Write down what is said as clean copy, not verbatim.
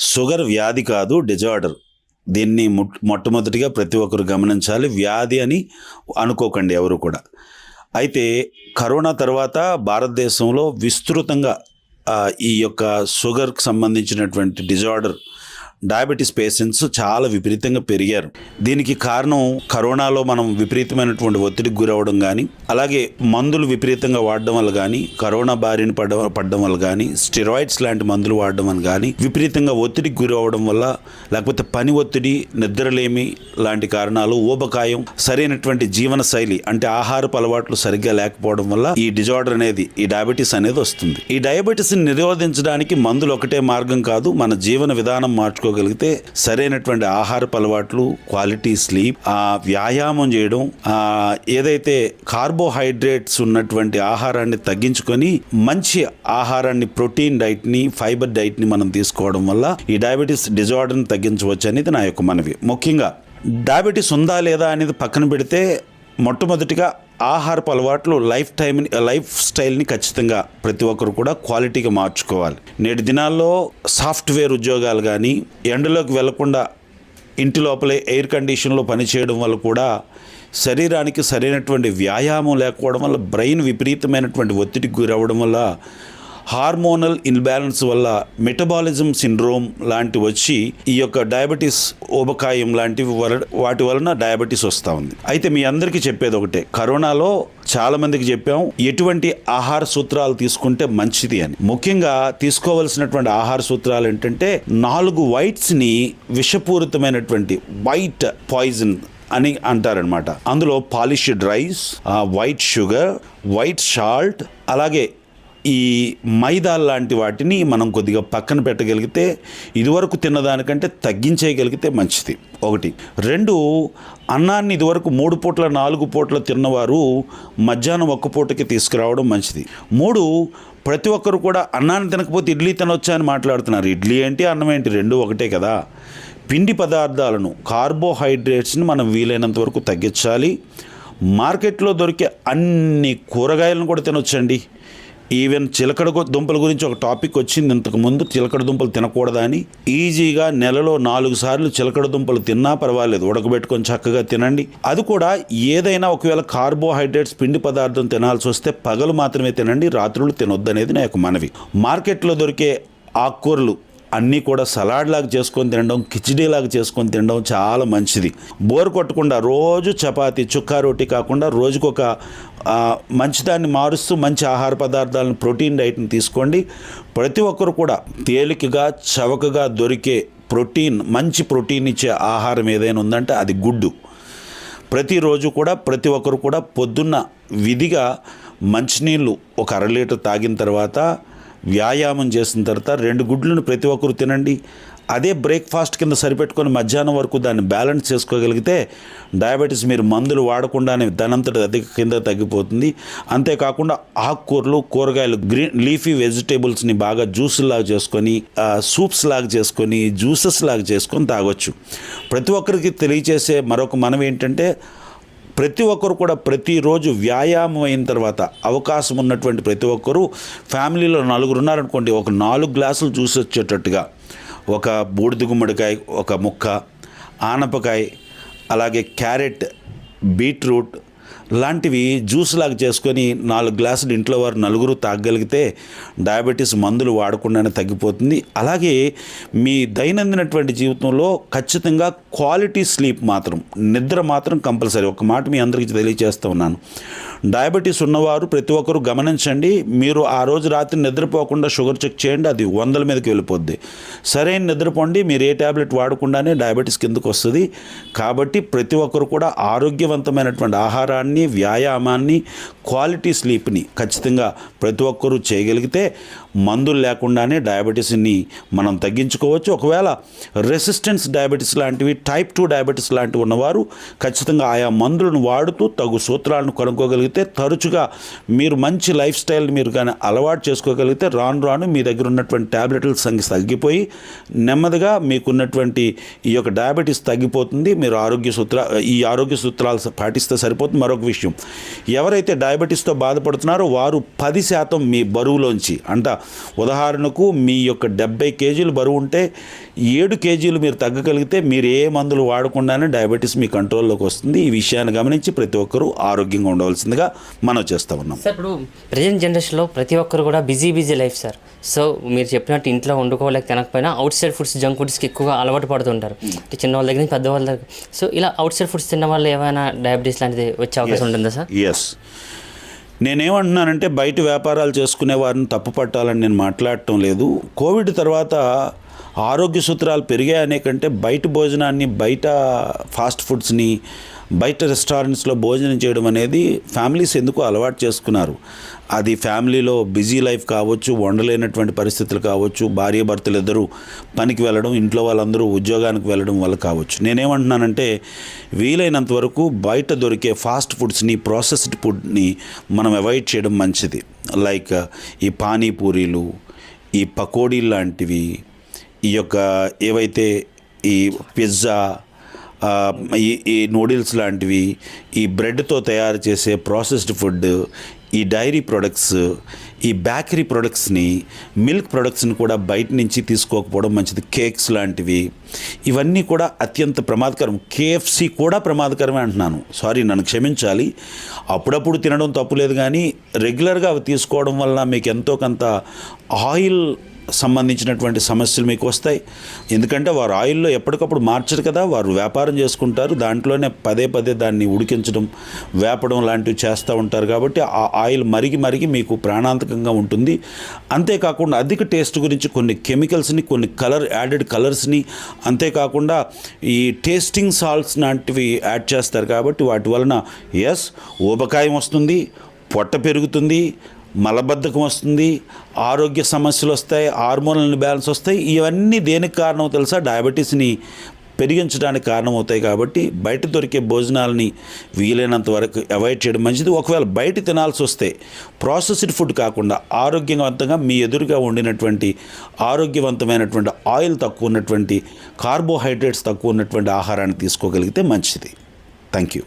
Sugar వ్యాధి కాదు, disorder. దీన్ని మొట్టమొదటిగా ప్రతి ఒక్కరు గమనించాలి. వ్యాధి అని అనుకోకండి ఎవరు కూడా. అయితే కరోనా తర్వాత భారతదేశంలో విస్తృతంగా ఈ యొక్క షుగర్కి సంబంధించినటువంటి డిజార్డర్ డయాబెటీస్ పేషెంట్స్ చాలా విపరీతంగా పెరిగారు. దీనికి కారణం కరోనాలో మనం విపరీతమైనటువంటి ఒత్తిడికి గురవడం కానీ, అలాగే మందులు విపరీతంగా వాడడం వల్ల కానీ, కరోనా బారిన పడడం వల్ల కానీ, స్టెరాయిడ్స్ లాంటి మందులు వాడడం వల్ల కానీ, విపరీతంగా ఒత్తిడికి గురవడం వల్ల, లేకపోతే పని ఒత్తిడి, నిద్రలేమి లాంటి కారణాలు, ఊబకాయం, సరైనటువంటి జీవన శైలి అంటే ఆహారపు అలవాట్లు సరిగ్గా లేకపోవడం వల్ల ఈ డిజార్డర్ అనేది, ఈ డయాబెటీస్ అనేది వస్తుంది. ఈ డయాబెటీస్ని నిరోధించడానికి మందులు ఒకటే మార్గం కాదు. మన జీవన విధానం మార్చుకోగలిగితే, సరైనటువంటి ఆహారపు అలవాట్లు, క్వాలిటీ స్లీప్, వ్యాయామం చేయడం, ఏదైతే కార్బోహైడ్రేట్స్ ఉన్నటువంటి ఆహారాన్ని తగ్గించుకొని మంచి ఆహారాన్ని, ప్రోటీన్ డైట్ని, ఫైబర్ డైట్ని మనం తీసుకోవడం వల్ల ఈ డయాబెటీస్ డిజార్డర్ని తగ్గించవచ్చు అనేది నా యొక్క మనవి. ముఖ్యంగా డయాబెటీస్ ఉందా లేదా అనేది పక్కన పెడితే, మొట్టమొదటిగా ఆహారపు అలవాట్లు, లైఫ్ స్టైల్ని ఖచ్చితంగా ప్రతి ఒక్కరు కూడా క్వాలిటీగా మార్చుకోవాలి. నేటి దినాల్లో సాఫ్ట్వేర్ ఉద్యోగాలు కానీ, ఎండలోకి వెళ్లకుండా ఇంటి లోపలే ఎయిర్ కండిషన్లో పనిచేయడం వల్ల కూడా శరీరానికి సరైనటువంటి వ్యాయామం లేకపోవడం వల్ల, బ్రెయిన్ విపరీతమైనటువంటి ఒత్తిడికి గురవడం వల్ల, హార్మోనల్ ఇన్బ్యాలెన్స్ వల్ల మెటబాలిజం సిండ్రోమ్ లాంటివి వచ్చి ఈ యొక్క డయాబెటీస్, ఊబకాయం లాంటివి వాటి వలన డయాబెటీస్ వస్తూ ఉంది. అయితే మీ అందరికీ చెప్పేది ఒకటే, కరోనాలో చాలా మందికి చెప్పాం ఎటువంటి ఆహార సూత్రాలు తీసుకుంటే మంచిది అని. ముఖ్యంగా తీసుకోవలసినటువంటి ఆహార సూత్రాలు ఏంటంటే, 4 వైట్స్ని విషపూరితమైనటువంటి వైట్ పాయిజన్ అని అంటారనమాట. అందులో polished rice, white sugar, white salt, అలాగే ఈ మైదా లాంటి వాటిని మనం కొద్దిగా పక్కన పెట్టగలిగితే, ఇదివరకు తిన్నదానికంటే తగ్గించేయగలిగితే మంచిది. 1. 2, అన్నాన్ని ఇదివరకు 3 పూట్ల 4 పూట్ల తిన్నవారు మధ్యాహ్నం 1 పూటకి తీసుకురావడం మంచిది. 3, ప్రతి ఒక్కరు కూడా అన్నాన్ని తినకపోతే ఇడ్లీ తినొచ్చా అని మాట్లాడుతున్నారు. ఇడ్లీ ఏంటి, అన్నం ఏంటి, 2 ఒకటే కదా. పిండి పదార్థాలను, కార్బోహైడ్రేట్స్ని మనం వీలైనంత వరకు తగ్గించాలి. మార్కెట్లో దొరికే అన్ని కూరగాయలను కూడా తినొచ్చండి. ఈవెన్ చిలకడ దుంపల గురించి ఒక టాపిక్ వచ్చింది ఇంతకుముందు, చిలకడ దుంపలు తినకూడదా అని. ఈజీగా నెలలో 4 సార్లు చిలకడ దుంపలు తిన్నా పర్వాలేదు, ఉడకబెట్టుకొని చక్కగా తినండి. అది కూడా ఏదైనా ఒకవేళ కార్బోహైడ్రేట్స్, పిండి పదార్థం తినాల్సి వస్తే పగలు మాత్రమే తినండి, రాత్రులు తినొద్దనేది నా యొక్క మనవి. మార్కెట్లో దొరికే ఆకుకూరలు అన్నీ కూడా సలాడ్ లాగా చేసుకొని తినడం, కిచిడీ లాగా చేసుకొని తినడం చాలా మంచిది. బోర్ కొట్టకుండా రోజు చపాతీ, చుక్కా రోటీ కాకుండా రోజుకొక మంచిదాన్ని మారుస్తూ మంచి ఆహార పదార్థాలను, ప్రోటీన్ డైట్ని తీసుకోండి. ప్రతి ఒక్కరు కూడా తేలికగా, చవకగా దొరికే మంచి ప్రోటీన్ ఇచ్చే ఆహారం ఏదైనా ఉందంటే అది గుడ్డు. ప్రతిరోజు కూడా ప్రతి ఒక్కరు కూడా పొద్దున్న విధిగా మంచినీళ్ళు ఒక 1/2 లీటర్ తాగిన తర్వాత, వ్యాయామం చేసిన తర్వాత 2 గుడ్లను ప్రతి ఒక్కరు తినండి. అదే బ్రేక్ఫాస్ట్ కింద సరిపెట్టుకొని మధ్యాహ్నం వరకు దాన్ని బ్యాలెన్స్ చేసుకోగలిగితే డయాబెటీస్ మీరు మందులు వాడకుండానే దానంతటి అది కింద తగ్గిపోతుంది. అంతేకాకుండా ఆకుకూరలు, కూరగాయలు, గ్రీన్ లీఫీ వెజిటేబుల్స్ని బాగా జ్యూసులాగా చేసుకొని, సూప్స్ లాగా చేసుకొని, జ్యూసెస్ లాగా చేసుకొని తాగొచ్చు. ప్రతి ఒక్కరికి తెలియచేసే మరొక మనవి ఏంటంటే, ప్రతి ఒక్కరు కూడా ప్రతిరోజు వ్యాయామం అయిన తర్వాత, అవకాశం ఉన్నటువంటి ప్రతి ఒక్కరూ, ఫ్యామిలీలో 4 ఉన్నారనుకోండి, ఒక 4 గ్లాసులు జ్యూస్ వచ్చేటట్టుగా, ఒక బూడిద గుమ్మడికాయ ఒక ముక్క, ఆనపకాయ, అలాగే క్యారెట్, బీట్రూట్ లాంటివి జ్యూస్ లాగా చేసుకొని 4 గ్లాసులు ఇంట్లో వారు 4 తాగగలిగితే డయాబెటీస్ మందులు వాడకుండానే తగ్గిపోతుంది. అలాగే మీ దైనందినటువంటి జీవితంలో ఖచ్చితంగా క్వాలిటీ స్లీప్ మాత్రం, నిద్ర మాత్రం కంపల్సరీ. ఒక మాట మీ అందరికీ తెలియజేస్తూ ఉన్నాను, డయాబెటీస్ ఉన్నవారు ప్రతి ఒక్కరు గమనించండి. మీరు ఆ రోజు రాత్రి నిద్రపోకుండా షుగర్ చెక్ చేయండి, అది 100ల మీదకి వెళ్ళిపోద్ది. సరైన నిద్రపోండి, మీరు ఏ ట్యాబ్లెట్ వాడకుండానే డయాబెటీస్ కిందకు వస్తుంది. కాబట్టి ప్రతి ఒక్కరు కూడా ఆరోగ్యవంతమైనటువంటి ఆహారాన్ని, వ్యాయామాన్ని, క్వాలిటీ స్లీప్ని ఖచ్చితంగా ప్రతి ఒక్కరూ చేయగలిగితే మందులు లేకుండానే డయాబెటీస్ని మనం తగ్గించుకోవచ్చు. ఒకవేళ రెసిస్టెన్స్ డయాబెటీస్ లాంటివి, టైప్ 2 డయాబెటీస్ లాంటివి ఉన్నవారు ఖచ్చితంగా ఆయా మందులను వాడుతూ తగు సూత్రాలను కనుక్కోగలిగితే చేసుకోగలిగితే, తరచుగా మీరు మంచి లైఫ్ స్టైల్ మీరు కానీ అలవాటు చేసుకోగలిగితే రాను రాను మీ దగ్గర ఉన్నటువంటి ట్యాబ్లెట్ల సంఖ్య తగ్గిపోయి నెమ్మదిగా మీకున్నటువంటి ఈ యొక్క డయాబెటీస్ తగ్గిపోతుంది. మీరు ఈ ఆరోగ్య సూత్రాలు పాటిస్తే సరిపోతుంది. మరొక విషయం, ఎవరైతే డయాబెటీస్తో బాధపడుతున్నారో వారు 10% మీ బరువులోంచి, ఉదాహరణకు మీ యొక్క 70 కేజీలు బరువు ఉంటే 7 కేజీలు మీరు తగ్గగలిగితే మీరు ఏ మందులు వాడకుండానే డయాబెటీస్ మీ కంట్రోల్లోకి వస్తుంది. ఈ విషయాన్ని గమనించి ప్రతి ఒక్కరూ ఆరోగ్యంగా ఉండవలసిందిగా మనం చేస్తూ ఉన్నాం. సార్, ఇప్పుడు ప్రజెంట్ జనరేషన్లో ప్రతి ఒక్కరు కూడా బిజీ లైఫ్ సార్. సో మీరు చెప్పినట్టు ఇంట్లో వండుకోలేక తినకపోయినా అవుట్ సైడ్ ఫుడ్స్, జంక్ ఫుడ్స్కి ఎక్కువగా అలవాటు పడుతుంటారు. అంటే చిన్నవాళ్ళ దగ్గర నుంచి పెద్దవాళ్ళ దగ్గర. సో ఇలా అవుట్ సైడ్ ఫుడ్స్ తిన్న వాళ్ళు ఏమైనా డయాబెటీస్ లాంటిది వచ్చే అవకాశం ఉంటుందా సార్? ఎస్, నేనేమంటున్నానంటే బయట వ్యాపారాలు చేసుకునే వారిని తప్పు పట్టాలని నేను మాట్లాడటం లేదు. కోవిడ్ తర్వాత ఆరోగ్య సూత్రాలు పెరిగాయనే కంటే బయట భోజనాన్ని, బయట ఫాస్ట్ ఫుడ్స్ని, బయట రెస్టారెంట్స్లో భోజనం చేయడం అనేది ఫ్యామిలీస్ ఎందుకు అలవాటు చేసుకున్నారు. అది ఫ్యామిలీలో బిజీ లైఫ్ కావచ్చు, వండలేనటువంటి పరిస్థితులు కావచ్చు, భార్య భర్తలు ఇద్దరు పనికి వెళ్ళడం, ఇంట్లో వాళ్ళందరూ ఉద్యోగానికి వెళ్ళడం వల్ల కావచ్చు. నేనేమంటున్నానంటే వీలైనంత వరకు బయట దొరికే ఫాస్ట్ ఫుడ్స్ని, ప్రాసెస్డ్ ఫుడ్ని మనం అవాయిడ్ చేయడం మంచిది. లైక్ ఈ పానీపూరీలు, ఈ పకోడీలు లాంటివి, ఈ యొక్క ఏవైతే ఈ పిజ్జా, ఈ నూడిల్స్ లాంటివి, ఈ బ్రెడ్తో తయారు చేసే ప్రాసెస్డ్ ఫుడ్, ఈ డైరీ ప్రొడక్ట్స్, ఈ బేకరీ ప్రొడక్ట్స్ని, మిల్క్ ప్రొడక్ట్స్ని కూడా బయట నుంచి తీసుకోకపోవడం మంచిది. కేక్స్ లాంటివి ఇవన్నీ కూడా అత్యంత ప్రమాదకరం. KFC కూడా ప్రమాదకరమే అంటున్నాను, సారీ నన్ను క్షమించాలి. అప్పుడప్పుడు తినడం తప్పులేదు, కానీ రెగ్యులర్గా అవి తీసుకోవడం వల్ల మీకు ఎంతో కొంత ఆయిల్ సంబంధించినటువంటి సమస్యలు మీకు వస్తాయి. ఎందుకంటే వారు ఆయిల్లో ఎప్పటికప్పుడు మార్చరు కదా, వారు వ్యాపారం చేసుకుంటారు, దాంట్లోనే పదే దాన్ని ఉడికించడం, వేపడం లాంటివి చేస్తూ ఉంటారు. కాబట్టి ఆ ఆయిల్ మరిగి మీకు ప్రాణాంతకంగా ఉంటుంది. అంతేకాకుండా అధిక టేస్ట్ గురించి కొన్ని కెమికల్స్ని, కొన్ని యాడెడ్ కలర్స్ని, అంతేకాకుండా ఈ టేస్టింగ్ సాల్ట్స్ లాంటివి యాడ్ చేస్తారు. కాబట్టి వాటి వలన ఊబకాయం వస్తుంది, పొట్ట పెరుగుతుంది, మలబద్ధకం వస్తుంది, ఆరోగ్య సమస్యలు వస్తాయి, హార్మోనల్ బ్యాలెన్స్ వస్తాయి. ఇవన్నీ దేనికి కారణం తెలుసా? డయాబెటీస్ని పెరిగించడానికి కారణమవుతాయి. కాబట్టి బయట దొరికే భోజనాలని వీలైనంత వరకు అవాయిడ్ చేయడం మంచిది. ఒకవేళ బయట తినాల్సి వస్తే ప్రాసెస్డ్ ఫుడ్ కాకుండా ఆరోగ్యవంతంగా మీ ఎదురుగా ఉండినటువంటి ఆరోగ్యవంతమైనటువంటి ఆయిల్ తక్కువ ఉన్నటువంటి, కార్బోహైడ్రేట్స్ తక్కువ ఉన్నటువంటి ఆహారాన్ని తీసుకోగలిగితే మంచిది. Thank you.